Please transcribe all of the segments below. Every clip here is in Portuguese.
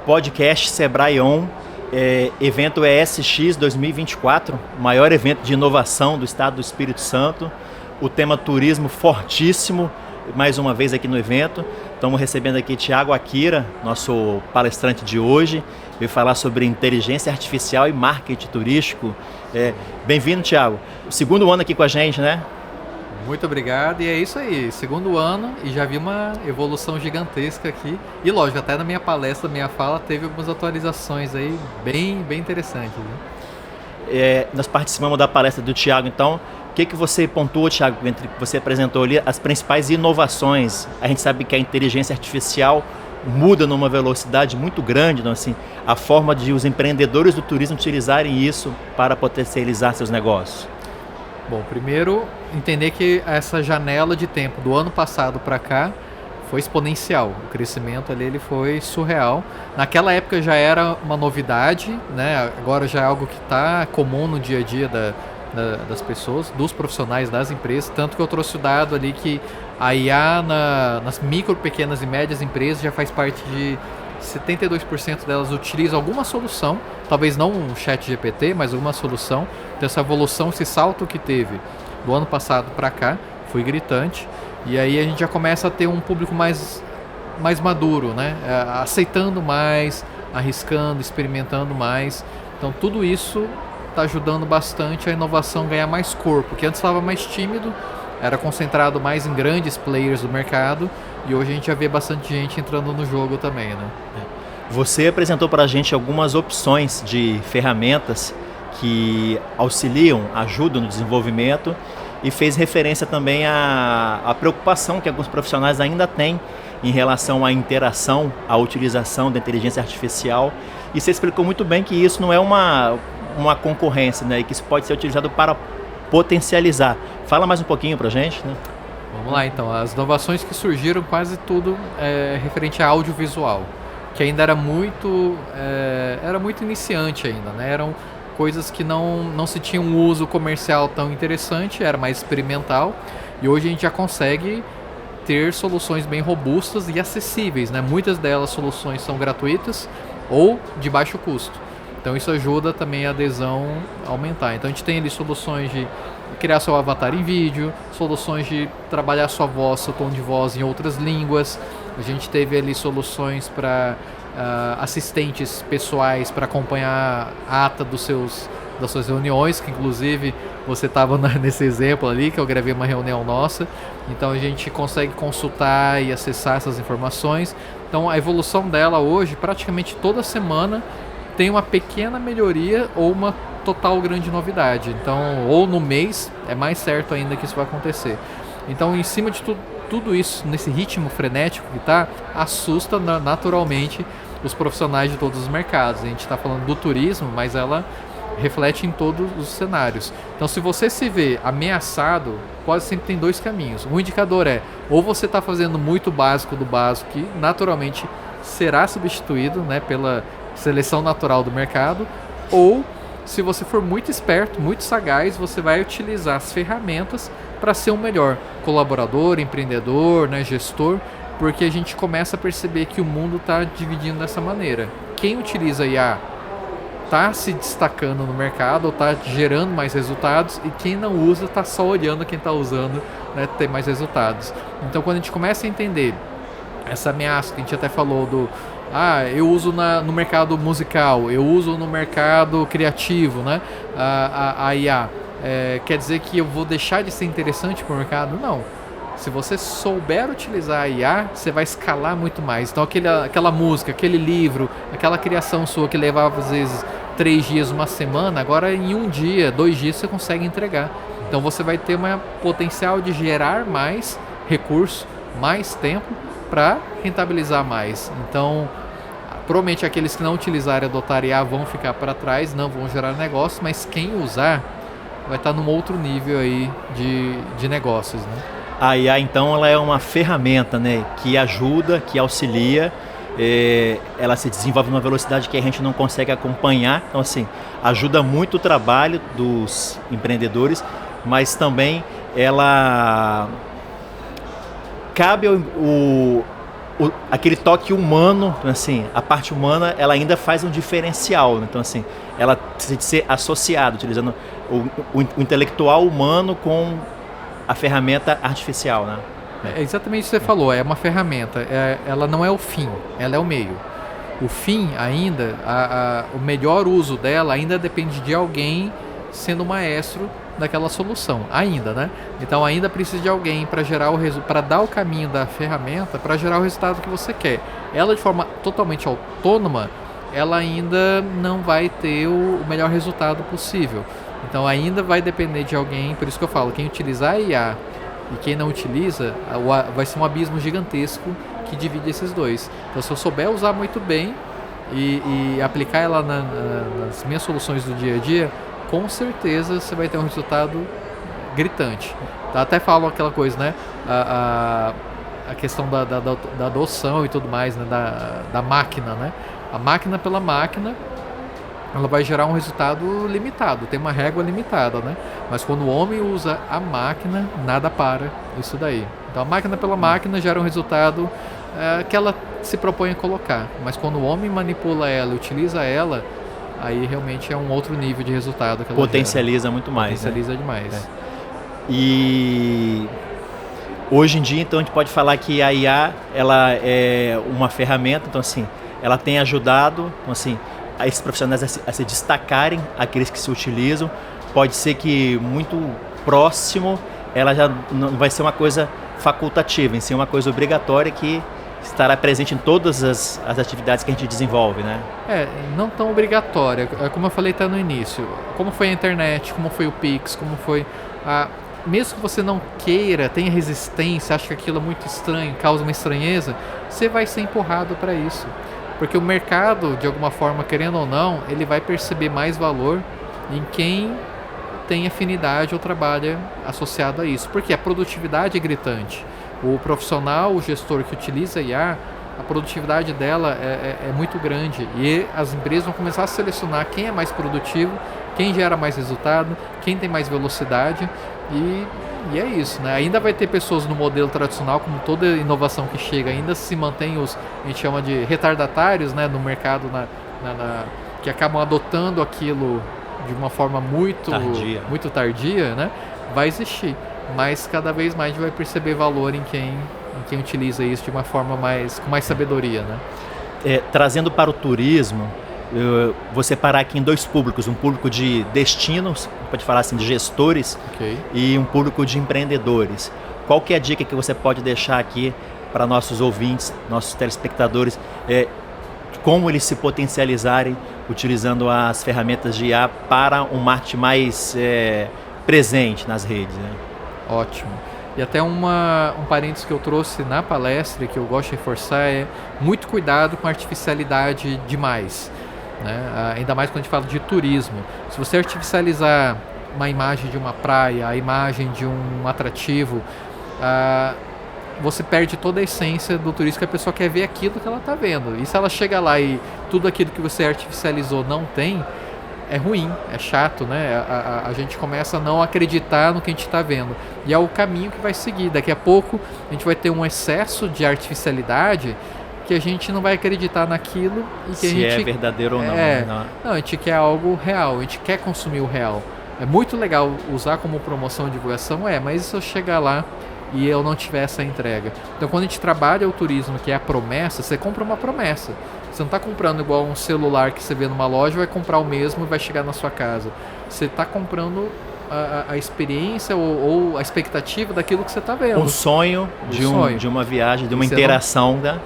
podcast Sebrae On, evento ESX 2024, maior evento de inovação do estado do Espírito Santo. O tema turismo fortíssimo, mais uma vez aqui no evento. Estamos recebendo aqui Thiago Akira, nosso palestrante de hoje. Veio falar sobre inteligência artificial e marketing turístico. Bem-vindo, Thiago. O segundo ano aqui com a gente, né? Muito obrigado, e é isso aí, segundo ano, e já vi uma evolução gigantesca aqui. E lógico, até na minha palestra, minha fala, teve algumas atualizações aí bem interessantes, né? Nós participamos da palestra do Thiago, então, o que você pontuou, Thiago, entre que você apresentou ali as principais inovações? A gente sabe que a inteligência artificial muda numa velocidade muito grande, então, assim, a forma de os empreendedores do turismo utilizarem isso para potencializar seus negócios. Bom, primeiro, entender que essa janela de tempo do ano passado para cá foi exponencial. O crescimento ali ele foi surreal. Naquela época já era uma novidade, né? Agora já é algo que está comum no dia a dia das pessoas, dos profissionais, das empresas. Tanto que eu trouxe o dado ali que a IA nas micro, pequenas e médias empresas já faz parte de 72% delas utilizam alguma solução, talvez não um chat GPT, mas alguma solução. Então essa evolução, esse salto que teve do ano passado para cá foi gritante, e aí a gente já começa a ter um público mais maduro, né? Aceitando mais, arriscando, experimentando mais. Então tudo isso está ajudando bastante a inovação ganhar mais corpo, porque antes estava mais tímido, era concentrado mais em grandes players do mercado, e hoje a gente já vê bastante gente entrando no jogo também, né? Você apresentou para a gente algumas opções de ferramentas que auxiliam, ajudam no desenvolvimento, e fez referência também à preocupação que alguns profissionais ainda têm em relação à interação, à utilização da inteligência artificial. E você explicou muito bem que isso não é uma concorrência, né? E que isso pode ser utilizado para potencializar. Fala mais um pouquinho para a gente, né? Vamos lá então, as inovações que surgiram quase tudo referente a audiovisual, que ainda era muito iniciante ainda, né? Eram coisas que não se tinha um uso comercial tão interessante, era mais experimental, e hoje a gente já consegue ter soluções bem robustas e acessíveis, né? Muitas delas soluções são gratuitas ou de baixo custo. Então isso ajuda também a adesão a aumentar. Então a gente tem ali soluções de criar seu avatar em vídeo, soluções de trabalhar sua voz, seu tom de voz em outras línguas. A gente teve ali soluções para assistentes pessoais para acompanhar a ata das suas reuniões, que inclusive você estava nesse exemplo ali, que eu gravei uma reunião nossa. Então a gente consegue consultar e acessar essas informações. Então a evolução dela hoje, praticamente toda semana, tem uma pequena melhoria ou uma total grande novidade. Então, ou no mês, é mais certo ainda que isso vai acontecer. Então, em cima de tudo isso, nesse ritmo frenético que está, assusta naturalmente os profissionais de todos os mercados. A gente está falando do turismo, mas ela reflete em todos os cenários. Então, se você se vê ameaçado, quase sempre tem dois caminhos. Um indicador ou você está fazendo muito básico do básico, que naturalmente será substituído, né, pela seleção natural do mercado, ou se você for muito esperto, muito sagaz, você vai utilizar as ferramentas para ser um melhor colaborador, empreendedor, né, gestor, porque a gente começa a perceber que o mundo está dividindo dessa maneira. Quem utiliza IA está se destacando no mercado, ou está gerando mais resultados, e quem não usa está só olhando quem está usando, né, ter mais resultados. Então quando a gente começa a entender essa ameaça que a gente até falou eu uso no mercado musical, eu uso no mercado criativo, né? A IA. Quer dizer que eu vou deixar de ser interessante para o mercado? Não. Se você souber utilizar a IA, você vai escalar muito mais. Então aquela música, aquele livro, aquela criação sua que levava às vezes 3 dias, uma semana, agora em 1 dia, 2 dias você consegue entregar. Então você vai ter um potencial de gerar mais recurso, mais tempo, para rentabilizar mais. Então, provavelmente aqueles que não utilizarem a adotar IA vão ficar para trás, não vão gerar negócio, mas quem usar vai estar num outro nível aí de negócios, né? A IA, então, ela é uma ferramenta, né, que ajuda, que auxilia, ela se desenvolve numa velocidade que a gente não consegue acompanhar. Então, assim, ajuda muito o trabalho dos empreendedores, mas também ela cabe aquele toque humano, assim, a parte humana, ela ainda faz um diferencial, né? Então, assim, ela precisa de ser associada, utilizando o intelectual humano com a ferramenta artificial, né? É exatamente o que você falou, é uma ferramenta, ela não é o fim, ela é o meio. O fim ainda, o melhor uso dela ainda depende de alguém sendo maestro daquela solução, ainda, né? Então ainda precisa de alguém para gerar para dar o caminho da ferramenta para gerar o resultado que você quer. Ela de forma totalmente autônoma, ela ainda não vai ter o melhor resultado possível. Então ainda vai depender de alguém, por isso que eu falo, quem utilizar a IA e quem não utiliza, vai ser um abismo gigantesco que divide esses dois. Então se eu souber usar muito bem e aplicar ela nas minhas soluções do dia a dia, com certeza você vai ter um resultado gritante. Até falo aquela coisa, né? A questão da adoção e tudo mais, né? Da máquina, né? A máquina pela máquina, ela vai gerar um resultado limitado, tem uma régua limitada, né? Mas quando o homem usa a máquina, nada para isso daí. Então a máquina pela máquina gera um resultado que ela se propõe a colocar. Mas quando o homem manipula ela, utiliza ela, aí realmente é um outro nível de resultado que ela potencializa gera. Muito mais. Potencializa, né? Demais. E hoje em dia, então, a gente pode falar que a IA, ela é uma ferramenta, então assim, ela tem ajudado, então, assim, a esses profissionais a se destacarem, aqueles que se utilizam. Pode ser que muito próximo ela já não vai ser uma coisa facultativa, em si uma coisa obrigatória que estará presente em todas as atividades que a gente desenvolve, né? Não tão obrigatória, como eu falei, no início. Como foi a internet, como foi o Pix, como foi mesmo que você não queira, tenha resistência, acha que aquilo é muito estranho, causa uma estranheza, você vai ser empurrado para isso. Porque o mercado, de alguma forma, querendo ou não, ele vai perceber mais valor em quem tem afinidade ou trabalha associado a isso. Porque a produtividade é gritante. O profissional, o gestor que utiliza a IA, a produtividade dela é muito grande. E as empresas vão começar a selecionar quem é mais produtivo, quem gera mais resultado, quem tem mais velocidade. E é isso, né? Ainda vai ter pessoas no modelo tradicional, como toda inovação que chega, ainda se mantém a gente chama de retardatários, né, no mercado, que acabam adotando aquilo de uma forma muito tardia, né? Vai existir, mas cada vez mais a gente vai perceber valor em quem utiliza isso de uma forma com mais sabedoria, né? Trazendo para o turismo, vou separar aqui em dois públicos, um público de destinos, pode falar assim, de gestores, e um público de empreendedores. Qual que é a dica que você pode deixar aqui para nossos ouvintes, nossos telespectadores, como eles se potencializarem utilizando as ferramentas de IA para um marketing mais presente nas redes, né? Ótimo. E até um parênteses que eu trouxe na palestra, que eu gosto de reforçar, é muito cuidado com a artificialidade demais, né? Ainda mais quando a gente fala de turismo. Se você artificializar uma imagem de uma praia, a imagem de um atrativo, você perde toda a essência do turismo, que a pessoa quer ver aquilo que ela está vendo. E se ela chega lá e tudo aquilo que você artificializou não tem, é ruim, é chato, né? A gente começa a não acreditar no que a gente está vendo. E é o caminho que vai seguir. Daqui a pouco a gente vai ter um excesso de artificialidade que a gente não vai acreditar naquilo e que se a gente, é verdadeiro ou não. Não, a gente quer algo real, a gente quer consumir o real. É muito legal usar como promoção e divulgação, mas se eu chegar lá e eu não tiver essa entrega. Então quando a gente trabalha o turismo, que é a promessa, você compra uma promessa. Você não está comprando igual um celular que você vê numa loja, vai comprar o mesmo e vai chegar na sua casa. Você está comprando a experiência ou a expectativa daquilo que você está vendo. Um sonho de uma viagem, de uma interação, né?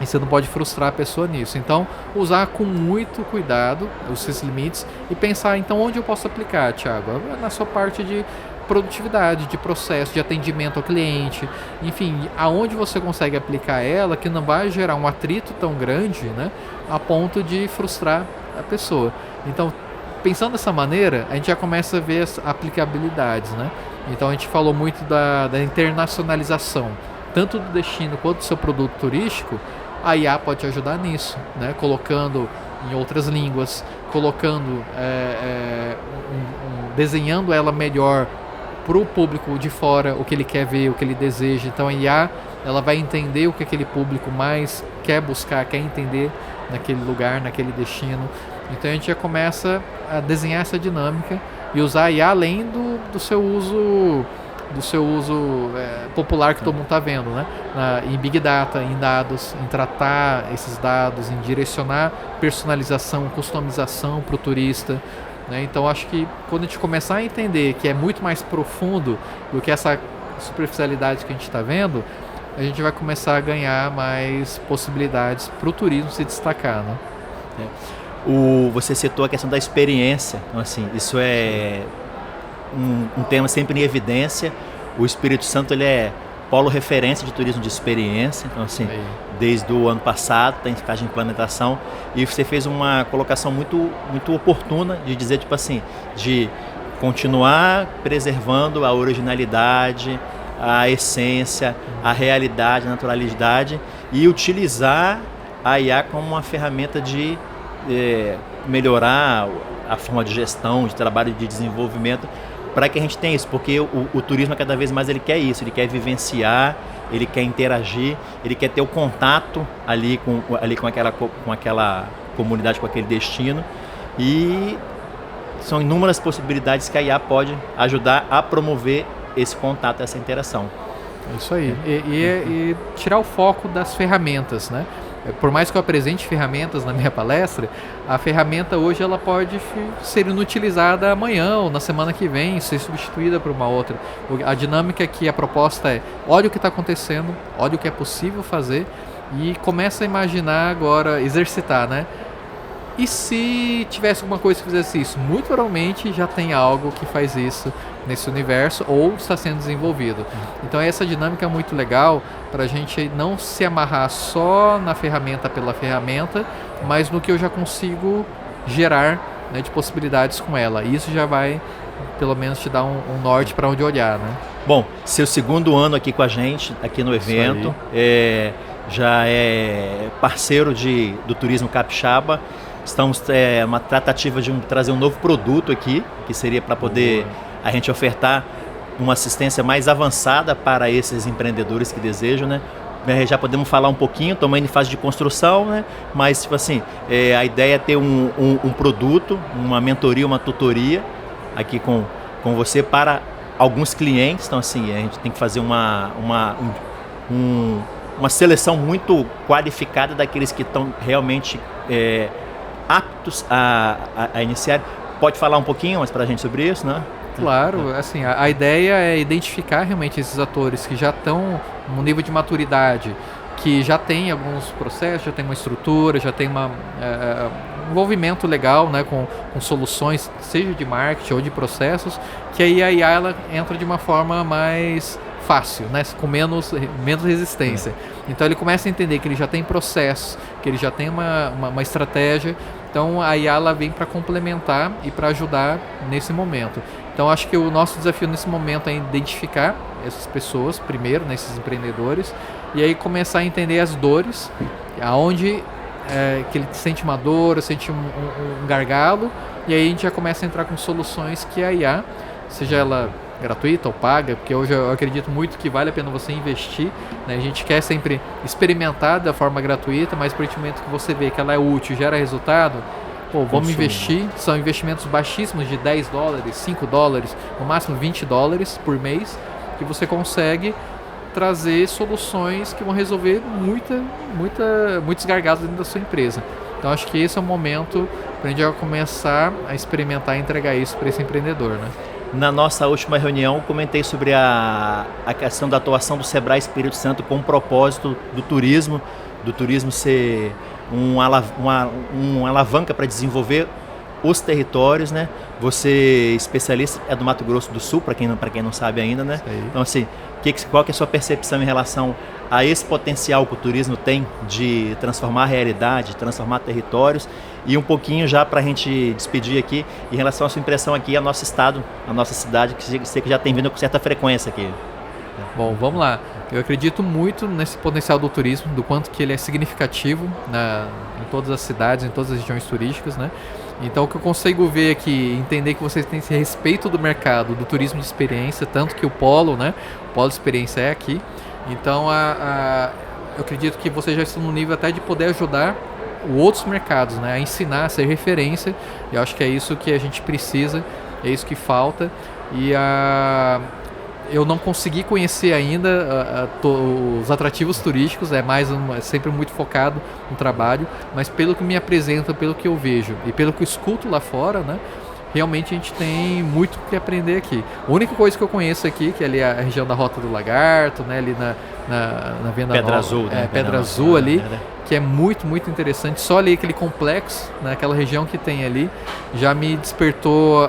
E você não pode frustrar a pessoa nisso. Então, usar com muito cuidado os seus limites e pensar, então, onde eu posso aplicar, Thiago? Na sua parte de produtividade, de processo, de atendimento ao cliente, enfim, aonde você consegue aplicar ela que não vai gerar um atrito tão grande, né, a ponto de frustrar a pessoa. Então, pensando dessa maneira, a gente já começa a ver as aplicabilidades, né? Então a gente falou muito da internacionalização, tanto do destino quanto do seu produto turístico. A IA pode te ajudar nisso, né? Colocando em outras línguas, colocando, desenhando ela melhor para o público de fora, o que ele quer ver, o que ele deseja. Então a IA ela vai entender o que aquele público mais quer buscar, quer entender naquele lugar, naquele destino. Então a gente já começa a desenhar essa dinâmica e usar a IA além do seu uso popular que todo mundo está vendo, né? Em Big Data, em dados, em tratar esses dados, em direcionar personalização, customização para o turista. Né? Então acho que quando a gente começar a entender que é muito mais profundo do que essa superficialidade que a gente está vendo, a gente vai começar a ganhar mais possibilidades para o turismo se destacar. Né? Você citou a questão da experiência, então, assim, isso é um tema sempre em evidência. O Espírito Santo ele é polo referência de turismo de experiência, então assim, desde o ano passado tem estágio de implementação, e você fez uma colocação muito, muito oportuna de dizer, tipo assim, de continuar preservando a originalidade, a essência, a realidade, a naturalidade, e utilizar a IA como uma ferramenta de melhorar a forma de gestão, de trabalho, de desenvolvimento, para que a gente tenha isso, porque o turismo cada vez mais ele quer isso, ele quer vivenciar, ele quer interagir, ele quer ter o contato ali com aquela comunidade, com aquele destino, e são inúmeras possibilidades que a IA pode ajudar a promover esse contato, essa interação. É isso aí. E tirar o foco das ferramentas, né? Por mais que eu apresente ferramentas na minha palestra, a ferramenta hoje ela pode ser inutilizada amanhã ou na semana que vem, ser substituída por uma outra. A dinâmica aqui, a proposta é: olha o que está acontecendo, olha o que é possível fazer e começa a imaginar agora, exercitar, né? E se tivesse alguma coisa que fizesse isso? Muito provavelmente já tem algo que faz isso nesse universo ou está sendo desenvolvido. Então essa dinâmica é muito legal para a gente não se amarrar só na ferramenta pela ferramenta, mas no que eu já consigo gerar, né, de possibilidades com ela. E isso já vai, pelo menos, te dar um norte para onde olhar, né? Bom, seu segundo ano aqui com a gente, aqui no evento, já é parceiro do Turismo Capixaba. Estamos uma tratativa de trazer um novo produto aqui, que seria para poder a gente ofertar uma assistência mais avançada para esses empreendedores que desejam, né? Já podemos falar um pouquinho, também em fase de construção, né? Mas, tipo assim, a ideia é ter um produto, uma mentoria, uma tutoria aqui com você para alguns clientes. Então, assim, a gente tem que fazer uma seleção muito qualificada daqueles que estão realmente aptos a iniciar. Pode falar um pouquinho mais para a gente sobre isso, né? Claro, assim, a ideia é identificar realmente esses atores que já estão no nível de maturidade, que já tem alguns processos, já tem uma estrutura, já tem um envolvimento legal, né, com soluções, seja de marketing ou de processos, que aí a IA ela entra de uma forma mais fácil, né, com menos resistência. Então ele começa a entender que ele já tem processos, que ele já tem uma estratégia. Então a IA ela vem para complementar e para ajudar nesse momento. Então acho que o nosso desafio nesse momento é identificar essas pessoas primeiro, né, esses empreendedores, e aí começar a entender as dores, aonde que ele sente uma dor, sente um gargalo, e aí a gente já começa a entrar com soluções que a IA, seja ela gratuita ou paga, porque hoje eu acredito muito que vale a pena você investir, né? A gente quer sempre experimentar da forma gratuita, mas a partir do momento que você vê que ela é útil, gera resultado, vamos investir. São investimentos baixíssimos de $10, $5, no máximo $20 por mês, que você consegue trazer soluções que vão resolver muitos gargalos dentro da sua empresa. Então acho que esse é o momento para a gente já começar a experimentar e entregar isso para esse empreendedor, né? Na nossa última reunião, comentei sobre a questão da atuação do Sebrae Espírito Santo com o propósito do turismo ser uma alavanca para desenvolver os territórios, né? Você, especialista, é do Mato Grosso do Sul, para quem não sabe ainda, né? Então, assim, qual que é a sua percepção em relação a esse potencial que o turismo tem de transformar a realidade, de transformar territórios, e um pouquinho já para a gente despedir aqui, em relação à sua impressão aqui, ao nosso estado, à nossa cidade, que você que já tem vindo com certa frequência aqui. Bom, vamos lá. Eu acredito muito nesse potencial do turismo, do quanto que ele é significativo em todas as cidades, em todas as regiões turísticas, né? Então o que eu consigo ver aqui, entender que vocês têm esse respeito do mercado, do turismo de experiência, tanto que o polo, né? O polo de experiência é aqui. Então, eu acredito que vocês já estão no nível até de poder ajudar outros mercados, né, a ensinar, a ser referência. E eu acho que é isso que a gente precisa, é isso que falta. E eu não consegui conhecer ainda os atrativos turísticos, é sempre muito focado no trabalho, mas pelo que me apresenta, pelo que eu vejo e pelo que eu escuto lá fora, né, realmente a gente tem muito o que aprender aqui. A única coisa que eu conheço aqui, que é ali a região da Rota do Lagarto, né, ali na Venda Pedra Nova, Azul, né? Pedra Azul ali, que é muito, muito interessante. Só ali aquele complexo, naquela região que tem ali, já me despertou,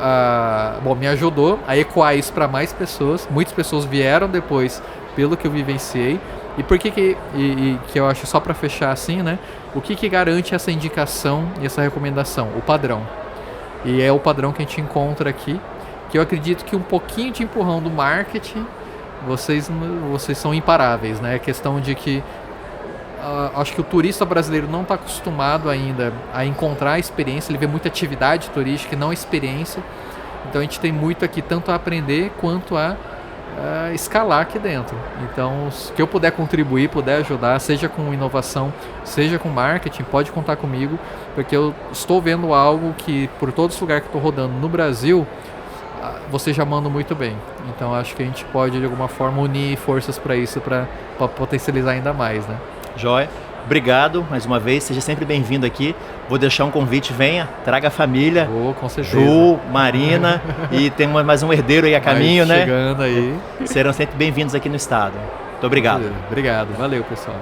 me ajudou a ecoar isso para mais pessoas. Muitas pessoas vieram depois pelo que eu vivenciei. E por que eu acho, só para fechar assim, né? O que garante essa indicação e essa recomendação? O padrão. E é o padrão que a gente encontra aqui, que eu acredito que um pouquinho de empurrão do marketing, vocês são imparáveis, né? A questão de que acho que o turista brasileiro não está acostumado ainda a encontrar a experiência, ele vê muita atividade turística e não a experiência. Então a gente tem muito aqui, tanto a aprender quanto a escalar aqui dentro. Então, se eu puder contribuir, puder ajudar, seja com inovação, seja com marketing, pode contar comigo, porque eu estou vendo algo que, por todos os lugares que estou rodando no Brasil, você já manda muito bem. Então, acho que a gente pode, de alguma forma, unir forças para isso, para potencializar ainda mais, né? Joia. Obrigado mais uma vez, seja sempre bem-vindo aqui. Vou deixar um convite, venha, traga a família. Com certeza. Ju, Marina e tem mais um herdeiro aí a caminho, né? Chegando aí. Serão sempre bem-vindos aqui no estado. Muito obrigado. Obrigado, valeu pessoal.